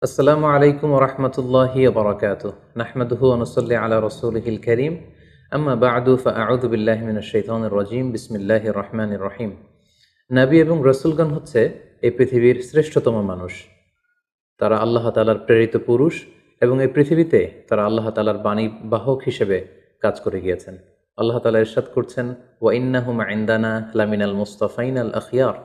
আসসালামু আলাইকুম ওরহমতুল্লাহি ওবরাকাতুহ নাহমাদুহু ওয়া নুসাল্লি আলা রাসূলিহিল কারীম আম্মা বা'দু ফাআউযু বিল্লাহি মিনাশ শাইতানির রাজীম বিসমিল্লাহির রহমানির রহিম। নবী এবং রাসূলগণ হচ্ছে এই পৃথিবীর শ্রেষ্ঠতম মানুষ। তারা আল্লাহ তাআলার প্রেরিত পুরুষ এবং এই পৃথিবীতে তারা আল্লাহ তাআলার বাণী বাহক হিসেবে কাজ করে গিয়েছেন। আল্লাহ তাআলা ইরশাদ করছেন, ওয়া ইন্নাহুম ইনদানা লামিনাল মুস্তাফাইনাল আখিয়ার।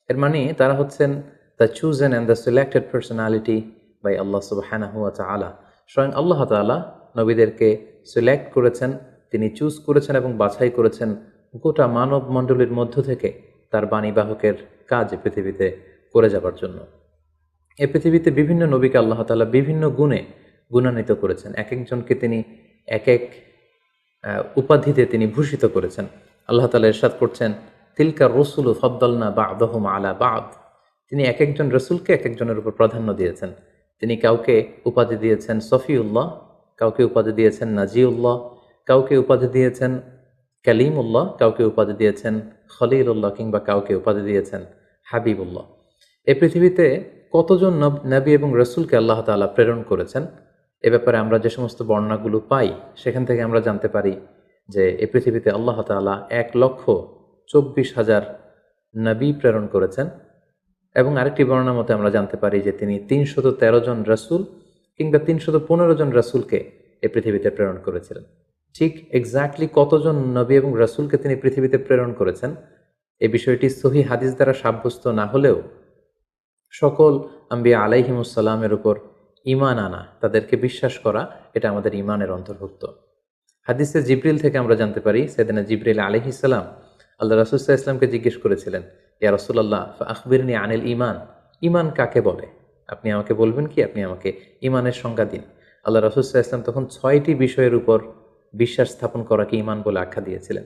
এর মানে তারা হচ্ছেন the chosen and the selected personality by Allah সুবহানাহু ওয়া তাআলা। স্বয়ং আল্লাহ তাআলা নবীদেরকে সিলেক্ট করেছেন, তিনি চুজ করেছেন এবং বাছাই করেছেন গোটা মানব মণ্ডলীর মধ্য থেকে তার বাণীবাহকের কাজ পৃথিবীতে করে যাবার জন্য। এই পৃথিবীতে বিভিন্ন নবীকে আল্লাহ তাআলা বিভিন্ন গুণে গুণান্বিত করেছেন। এক একজনকে তিনি এক এক উপাধিতে তিনি ভূষিত করেছেন। আল্লাহ তাআলা ইরশাদ করছেন, তিলকা রসুলু ফদ্দালনা বা'দাহুম আলা বা'দ। তিনি এক একজন রসুলকে এক একজনের উপর প্রাধান্য দিয়েছেন। তিনি কাউকে উপাধি দিয়েছেন সফিউল্লাহ, কাউকে উপাধি দিয়েছেন নাজিউল্লাহ, কাউকে উপাধি দিয়েছেন কালিমুল্লাহ, কাউকে উপাধি দিয়েছেন খলিলুল্লাহ, কিংবা কাউকে উপাধি দিয়েছেন হাবিবুল্লাহ। এই পৃথিবীতে কতজন নবী এবং রসুলকে আল্লাহ তাআলা প্রেরণ করেছেন, এ ব্যাপারে আমরা যে সমস্ত বর্ণনাগুলো পাই সেখান থেকে আমরা জানতে পারি যে এই পৃথিবীতে আল্লাহ তাআলা 1,24,000 নবী প্রেরণ করেছেন। এবং আরেকটি বর্ণনা মতে আমরা জানতে পারি যে তিনি 313 জন রসুল কিংবা 315 জন রসুলকে এই পৃথিবীতে প্রেরণ করেছিলেন। ঠিক এক্স্যাক্টলি কতজন নবী এবং রসুলকে তিনি পৃথিবীতে প্রেরণ করেছেন এই বিষয়টি সহিহ হাদিস দ্বারা সাব্যস্ত না হলেও সকল আম্বিয়া আলাইহিমুসসালামের উপর ঈমান আনা, তাদেরকে বিশ্বাস করা, এটা আমাদের ঈমানের অন্তর্ভুক্ত। হাদিসে জিবরিল থেকে আমরা জানতে পারি সাইয়েদনা জিবরিল আলাইহিস সালাম আল্লাহ রাসূল সাল্লাল্লাহু আলাইহি ওয়াসাল্লামকে জিজ্ঞেস করেছিলেন, ইয়া রাসূলুল্লাহ ফাআখবিরনি আনিল ঈমান। ঈমান কাকে বলে? আপনি আমাকে বলবেন কি? আপনি আমাকে ঈমানের সংজ্ঞা দিন। আল্লাহ রাসূল সাল্লাল্লাহু আলাইহি ওয়াসাল্লাম তখন 6টি বিষয়ের উপর বিশ্বাস স্থাপন করাকে ঈমান বলে আখ্যা দিয়েছিলেন।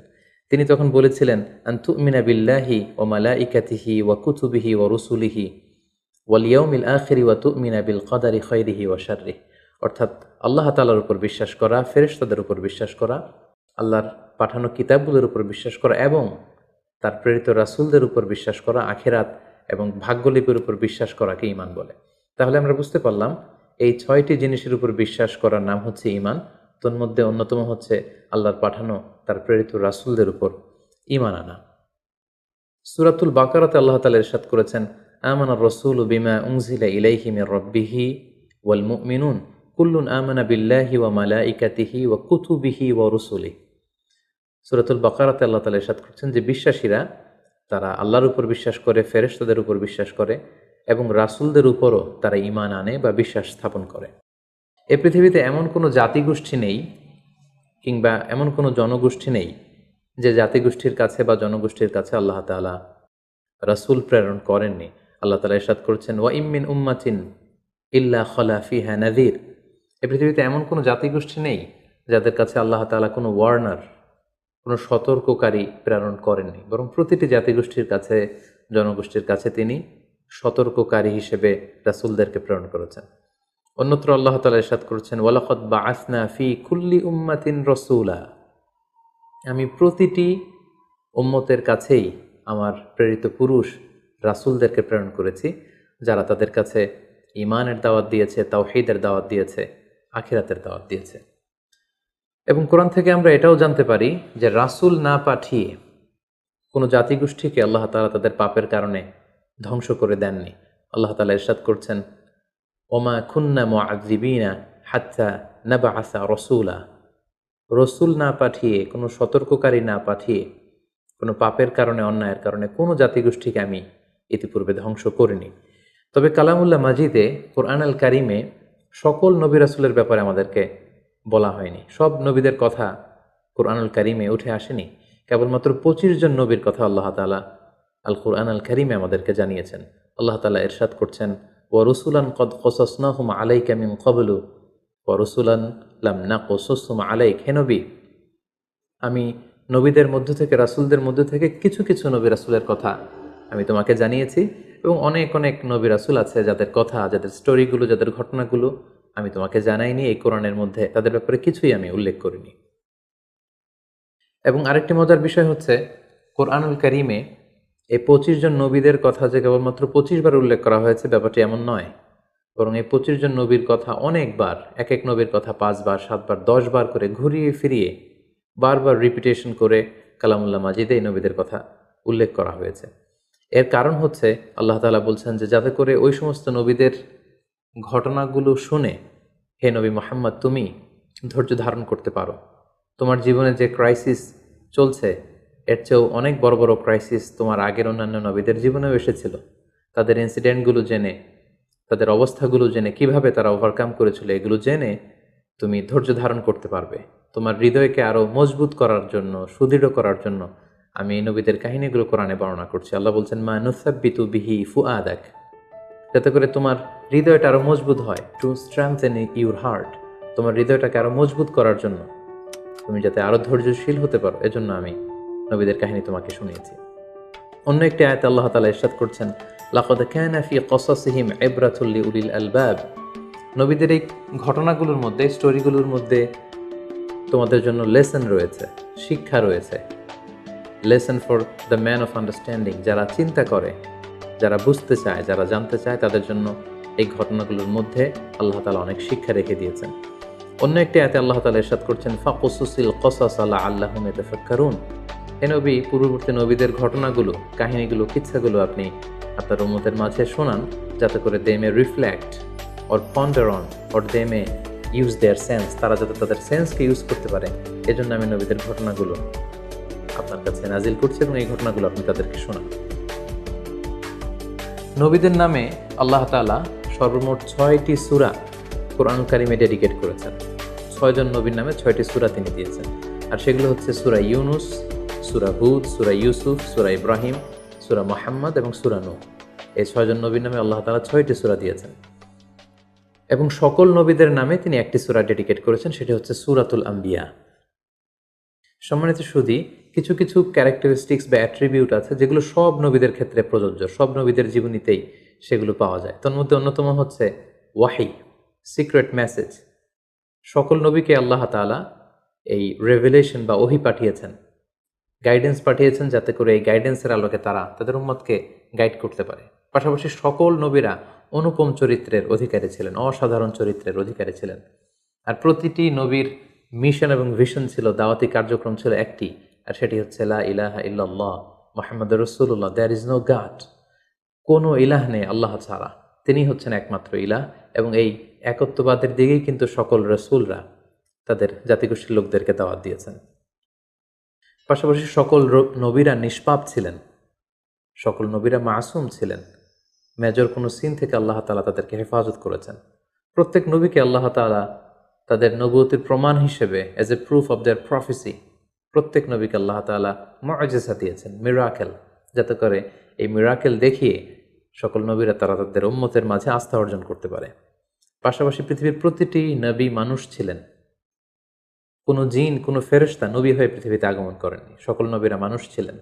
তিনি তখন বলেছিলেন, আন তুমিনা বিল্লাহি ওয়া মালাইকাতিহি ওয়া কুতুবিহি ওয়া রুসুলিহি ওয়াল ইয়াউমিল আখিরি ওয়া তুমিনা বিল কদারি খাইরিহি ওয়া শাররিহি। অর্থাৎ আল্লাহ তাআলার উপর বিশ্বাস করা, ফেরেশতাদের উপর বিশ্বাস করা, আল্লাহর পাঠানো কিতাবগুলোর উপর বিশ্বাস করা এবং তার প্রেরিত রাসূলদের উপর বিশ্বাস করা, আখিরাত এবং ভাগ্যলিপির উপর বিশ্বাস করাকে ঈমান বলে। তাহলে আমরা বুঝতে পারলাম এই 6টি জিনিসের উপর বিশ্বাস করার নাম হচ্ছে ঈমান। তন্মধ্যে অন্যতম হচ্ছে আল্লাহর পাঠানো তার প্রেরিত রাসূলদের উপর ঈমান আনা। সূরাতুল বাকারাতে আল্লাহ তাআলা ইরশাদ করেছেন, আমানার রাসূলু বিমা উনজিলা ইলাইহি মির রাব্বিহি ওয়াল মুমিনুন কুল্লুন আমানা বিল্লাহি ওয়া মালাইকাতিহি ওয়া কুতুবিহি ওয়া রুসুলিহি। সূরাতুল বাকারাতে আল্লাহ তাআলা ইরশাদ করছেন যে বিশ্বাসীরা তারা আল্লাহর উপর বিশ্বাস করে, ফেরেশতাদের উপর বিশ্বাস করে এবং রাসূলদের উপরও তারা ঈমান আনে বা বিশ্বাস স্থাপন করে। এই পৃথিবীতে এমন কোনো জাতিগোষ্ঠী নেই কিংবা এমন কোনো জনগোষ্ঠী নেই যে জাতিগোষ্ঠীর কাছে বা জনগোষ্ঠীর কাছে আল্লাহ তাআলা রাসূল প্রেরণ করেননি। আল্লাহ তাআলা ইরশাদ করেছেন, ওয়া ইম মিন উম্মাতিন ইল্লা খালা ফিহা নাযীর। এই পৃথিবীতে এমন কোনো জাতিগোষ্ঠী নেই যাদের কাছে আল্লাহ তাআলা কোনো ওয়ার্নার, কোনো সতর্ককারী প্রেরণ করেননি, বরং প্রতিটি জাতিগোষ্ঠীর কাছে, জনগোষ্ঠীর কাছে তিনি সতর্ককারী হিসেবে রাসূলদেরকে প্রেরণ করেছেন। অন্যত্র আল্লাহ তাআলা ইরশাদ করেছেন, ওয়ালাকাদ বাআসনা ফি কুল্লি উম্মাতিন রাসূলা। আমি প্রতিটি উম্মতের কাছেই আমার প্রেরিত পুরুষ রাসূলদেরকে প্রেরণ করেছি, যারা তাদের কাছে ঈমানের দাওয়াত দিয়েছে, তাওহীদের দাওয়াত দিয়েছে, আখিরাতের দাওয়াত দিয়েছে। এবং কোরআন থেকে আমরা এটাও জানতে পারি যে রাসূল না পাঠিয়ে কোনো জাতিগোষ্ঠীকে আল্লাহ তাআলা তাদের পাপের কারণে ধ্বংস করে দেননি। আল্লাহ তাআলা ইরশাদ করছেন, ওমা কুন্না মুআযিবিনা হাত্তা নাবআসা রাসূলা। রসুল না পাঠিয়ে, কোনো সতর্ককারী না পাঠিয়ে, কোনো পাপের কারণে, অন্যায়ের কারণে কোনো জাতিগোষ্ঠীকে আমি ইতিপূর্বে ধ্বংস করিনি। তবে কালামুল্লাহ মাজিদে, কোরআন আল কারিমে সকল নবী রাসূলের ব্যাপারে আমাদেরকে বলা হয়নি। সব নবীদের কথা কোরআনুল কারিমে উঠে আসেনি। কেবলমাত্র 25 জন নবীর কথা আল্লাহ তাআলা আল কোরআন আল কারিমে আমাদেরকে জানিয়েছেন। আল্লাহ তাআলা ইরশাদ করছেন, ওয়া রুসুলান কদ কসাসনাহুম আলাইকা মিন ক্বাবলু ওয়া রুসুলান লাম নাকসুসহুম আলাইক। হে নবী, আমি নবীদের মধ্য থেকে, রাসূলদের মধ্য থেকে কিছু কিছু নবী রাসূলের কথা আমি তোমাকে জানিয়েছি এবং অনেক অনেক নবী রাসূল আছে যাদের কথা, যাদের স্টোরিগুলো, যাদের ঘটনাগুলো আমি তোমাকে জানাইনি। এই কোরআনের মধ্যে তাদের ব্যাপারে কিছুই আমি উল্লেখ করিনি। এবং আরেকটি মজার বিষয় হচ্ছে, কোরআনুল কারিমে এই 25 জন নবীদের কথা যে কেবলমাত্র 25 বার উল্লেখ করা হয়েছে ব্যাপারটি এমন নয়। বরং এই 25 জন নবীর কথা অনেকবার, এক এক নবীর কথা 5 বার, 7 বার, 10 বার করে ঘুরিয়ে ফিরিয়ে বারবার রিপিটেশন করে কালামুল্লাহ মাজিদে এই নবীদের কথা উল্লেখ করা হয়েছে। এর কারণ হচ্ছে আল্লাহ তাআলা বলছেন যে যাতে করে ওই সমস্ত নবীদের ঘটনাগুলো শুনে হে নবী মুহাম্মদ তুমি ধৈর্য ধারণ করতে পারো। তোমার জীবনে যে ক্রাইসিস চলছে এর চেয়েও অনেক বড় বড় ক্রাইসিস তোমার আগের অন্যান্য নবীদের জীবনেও এসেছিল। তাদের ইনসিডেন্টগুলো জেনে, তাদের অবস্থাগুলো জেনে, কিভাবে তারা ওভারকাম করেছিল এগুলো জেনে তুমি ধৈর্য ধারণ করতে পারবে। তোমার হৃদয়কে আরও মজবুত করার জন্য, সুদৃঢ় করার জন্য আমি এই নবীদের কাহিনীগুলো কোরআনে বর্ণনা করছি। আল্লাহ বলছেন মা নুসাব্বিতু বিহি ফুআদাক, যাতে করে তোমার হৃদয়টা আরও মজবুত হয়। টু স্ট্রেংথেন ইউর হার্ট, তোমার হৃদয়টাকে আরও মজবুত করার জন্য, তুমি যাতে আরও ধৈর্যশীল হতে পারো, এজন্য আমি নবীদের কাহিনী তোমাকে শুনিয়েছি। অন্য একটি আয়াতে আল্লাহ তাআলা ইরশাদ করছেন লাকাদ কানা ফি কসাসিহিম ইবরাতুল লিউলিল আলবাব, নবীদের এই ঘটনাগুলোর মধ্যে, স্টোরিগুলোর মধ্যে তোমাদের জন্য লেসন রয়েছে, শিক্ষা রয়েছে। Lesson for the man of understanding, যারা চিন্তা করে, যারা বুঝতে চায়, যারা জানতে চায়, তাদের জন্য এই ঘটনাগুলোর মধ্যে আল্লাহ তাআলা অনেক শিক্ষা রেখে দিয়েছেন। অন্য একটি আয়াতে আল্লাহ তাআলা ইরশাদ করছেন ফাকুসুসিল কসাস লাআল্লাহুম ইয়াতাফাক্কারুন, হে নবী পূর্ববর্তী নবীদের ঘটনাগুলো, কাহিনীগুলো, কিচ্ছাগুলো আপনি আপনার উম্মতের মাঝে শোনান, যাতে করে they may reflect or ponder on or they may use their sense, তারা যাতে তাদের সেন্সকে ইউজ করতে পারে। এজন্য আমি নবীদের ঘটনাগুলো আপনার কাছে নাজিল করছি এবং এই ঘটনাগুলো আপনি তাদেরকে শোনান। নবীদের নামে আল্লাহ তাআলা সর্বমোট 6টি সূরা কোরআনুল কারীমে ডেডিকেট করেছেন। 6 জন নবীর নামে 6টি সূরা তিনি দিয়েছেন, আর সেগুলো হচ্ছে সূরা ইউনুস, সূরা হুদ, সূরা ইউসুফ, সূরা ইব্রাহিম, সূরা মুহাম্মদ এবং সূরা নূহ। এই 6 জন নবীর নামে আল্লাহ তাআলা 6টি সূরা দিয়েছেন এবং সকল নবীদের নামে তিনি একটি সূরা ডেডিকেট করেছেন, সেটি হচ্ছে সূরাতুল আম্বিয়া। সম্মানিত সুধী, কিছু কিছু ক্যারেক্টারিস্টিক্স বা অ্যাট্রিবিউট আছে যেগুলো সব নবীদের ক্ষেত্রে প্রযোজ্য, সব নবীদের জীবনীতেই সেগুলো পাওয়া যায়। তার মধ্যে অন্যতম হচ্ছে ওয়াহি, সিক্রেট মেসেজ। সকল নবীকে আল্লাহ তাআলা এই রেভেলেশন বা ওহী পাঠিয়েছেন, গাইডেন্স পাঠিয়েছেন, যাতে করে এই গাইডেন্সের আলোকে তারা তাদের উম্মতকে গাইড করতে পারে। পাশাপাশি সকল নবীরা অনুপম চরিত্রের অধিকারী ছিলেন, অসাধারণ চরিত্রের অধিকারী ছিলেন। আর প্রতিটি নবীর মিশন এবং ভিশন ছিল, দাওয়াতি কার্যক্রম ছিল একটি, আর সেটি হচ্ছে লা ইলাহা ইল্লাল্লাহ মুহাম্মাদুর রাসূলুল্লাহ, দেয়ার ইজ নো গড, কোনো ইলাহ নেই আল্লাহ ছাড়া, তিনি হচ্ছেন একমাত্র ইলাহ। এবং এই একত্ববাদের দিকেই কিন্তু সকল রাসূলরা তাদের জাতিগোষ্ঠীর লোকদেরকে দাওয়াত দিয়েছেন। পাশাপাশি সকল নবীরা নিষ্পাপ ছিলেন, সকল নবীরা মাসুম ছিলেন, মেজর কোনো সিন থেকে আল্লাহ তাআলা তাদেরকে হেফাজত করেছেন। প্রত্যেক নবীকে আল্লাহ তাআলা তাদের নবুয়তের প্রমাণ হিসেবে as a proof of their প্রফেসি, প্রত্যেক নবীকে আল্লাহ তাআলা মুআজিজা দিয়েছেন, মিরাকেল, যাতে করে এই মিরাকেল দেখিয়ে সকল নবীরা তারা তাদের উম্মতের মাঝে আস্থা অর্জন করতে পারে। পাশাপাশি পৃথিবীর প্রতিটি নবী মানুষ ছিলেন, কোনো জিন, কোনো ফেরেশতা নবী হয়ে পৃথিবীতে আগমন করেননি। সকল নবীরা মানুষ ছিলেন,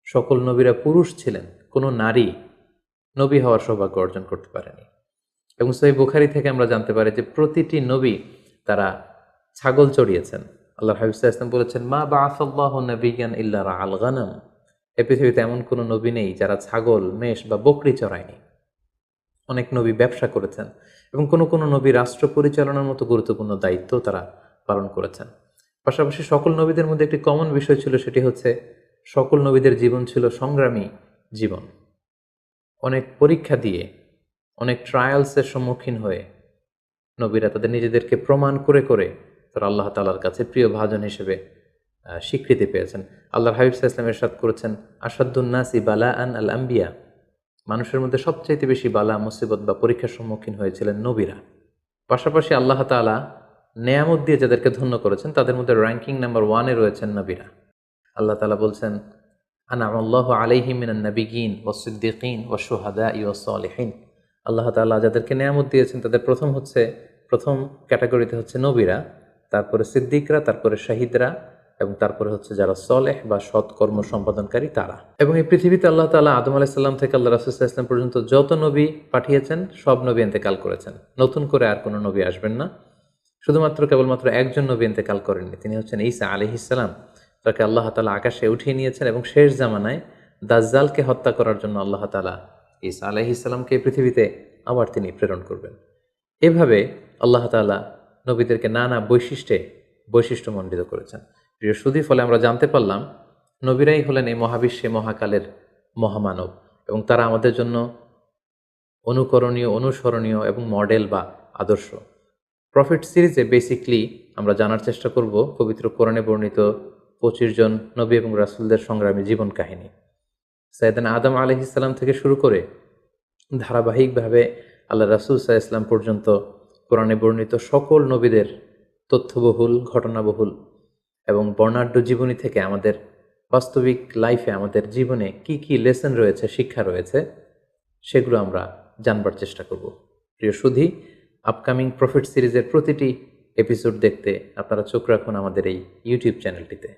সকল নবীরা পুরুষ ছিলেন, কোনো নারী নবী হওয়ার সৌভাগ্য অর্জন করতে পারেনি। এবং সহিহ বুখারী থেকে আমরা জানতে পারি যে প্রতিটি নবী তারা ছাগল চড়িয়েছেন। আল্লাহ হাবিব সাল্লাল্লাহু আলাইহি ওয়াসাল্লাম বলেছেন মা বাআসাল্লাহু নাবিয়্যান ইল্লা রাআল গানাম, এই পৃথিবীতে এমন কোনো নবী নেই যারা ছাগল, মেষ বা বকরি চড়ায়নি। অনেক নবী ব্যবসা করেছেন এবং কোনো কোনো নবী রাষ্ট্র পরিচালনার মতো গুরুত্বপূর্ণ দায়িত্ব তারা পালন করেছেন। পাশাপাশি সকল নবীদের মধ্যে একটি কমন বিষয় ছিল, সেটি হচ্ছে সকল নবীদের জীবন ছিল সংগ্রামী জীবন। অনেক পরীক্ষা দিয়ে, অনেক ট্রায়ালসের সম্মুখীন হয়ে নবীরা তাদের নিজেদেরকে প্রমাণ করে করে তারা আল্লাহ তাআলার কাছে প্রিয় ভাজন হিসেবে স্বীকৃতি পেয়েছেন। আল্লাহর হাবিব সাল্লাল্লাহু আলাইহি ওয়াসাল্লাম ইরশাদ করেছেন আশাদ্দুন নাসি বালাআন আল আম্বিয়া, মানুষের মধ্যে সবচাইতে বেশি বালা, মুসিবত বা পরীক্ষার সম্মুখীন হয়েছিলেন নবীরা। পাশাপাশি আল্লাহ তাআলা নেয়ামত দিয়ে যাদেরকে ধন্য করেছেন তাদের মধ্যে র্যাঙ্কিং নাম্বার 1-এ রয়েছেন নবীরা। আল্লাহ তাআলা বলছেন আনআমাল্লাহু আলাইহিম মিনান নাবিয়্যিন ওয়াস সিদ্দীকিন ওয়াশ শুহাদাই ওয়াস সালিহিন। আল্লাহ তাআলা যাদেরকে নেয়ামত দিয়েছেন তাদের প্রথম ক্যাটাগরিতে হচ্ছে নবীরা, তারপরে সিদ্দিকরা, তারপরে শাহিদরা এবং তারপরে হচ্ছে যারা সলেহ বা সৎ কর্ম সম্পাদনকারী তারা। এবং এই পৃথিবীতে আল্লাহ তাআলা আদম আলাইহিস সালাম থেকে আল্লাহ রাসূল সাল্লাল্লাহু আলাইহি ওয়াসাল্লাম পর্যন্ত যত নবী পাঠিয়েছেন সব নবী ইন্তেকাল করেছেন, নতুন করে আর কোনো নবী আসবেন না। শুধুমাত্র কেবলমাত্র একজন নবী ইন্তেকাল করেননি, তিনি হচ্ছেন ঈসা আলাইহিস সালাম। তাকে আল্লাহ তাআলা আকাশে উঠিয়ে নিয়েছেন এবং শেষ জামানায় দাজ্জালকে হত্যা করার জন্য আল্লাহ তাআলা ঈসা আলাইহিস সালামকে পৃথিবীতে আবার তিনি প্রেরণ করবেন। এভাবে আল্লাহ তাআলা নবীদেরকে নানা বৈশিষ্ট্যমণ্ডিত করেছেন। প্রিয় সুধী, ফলে আমরা জানতে পারলাম নবীরাই হলেন এই মহাবিশ্বে মহাকালের মহামানব, এবং তারা আমাদের জন্য অনুকরণীয়, অনুসরণীয় এবং মডেল বা আদর্শ। প্রফেট সিরিজে বেসিকলি আমরা জানার চেষ্টা করব পবিত্র কোরআনে বর্ণিত 25 জন নবী এবং রাসূলদের সংগ্রামী জীবন কাহিনী। সাইয়েদনা আদম আলাইহিস সালাম থেকে শুরু করে ধারাবাহিকভাবে আল্লাহ রাসূল সাল্লাল্লাহু আলাইহি ওয়াসাল্লাম পর্যন্ত কোরআনে বর্ণিত সকল নবীদের তথ্যবহুল, ঘটনাবহুল এবং বর্ণাঢ্য জীবনী থেকে আমাদের বাস্তবিক লাইফে, আমাদের জীবনে কি কি লেসন রয়েছে, শিক্ষা রয়েছে, সেগুলো আমরা জানবার চেষ্টা করব। প্রিয় সুধী, আপকামিং প্রফেট সিরিজের প্রতিটি এপিসোড দেখতে আপনারা চোখ রাখুন আমাদের এই ইউটিউব চ্যানেলটিতে।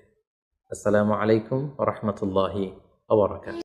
আসসালামু আলাইকুম ওয়া রাহমাতুল্লাহি ওয়া বারাকাতুহু।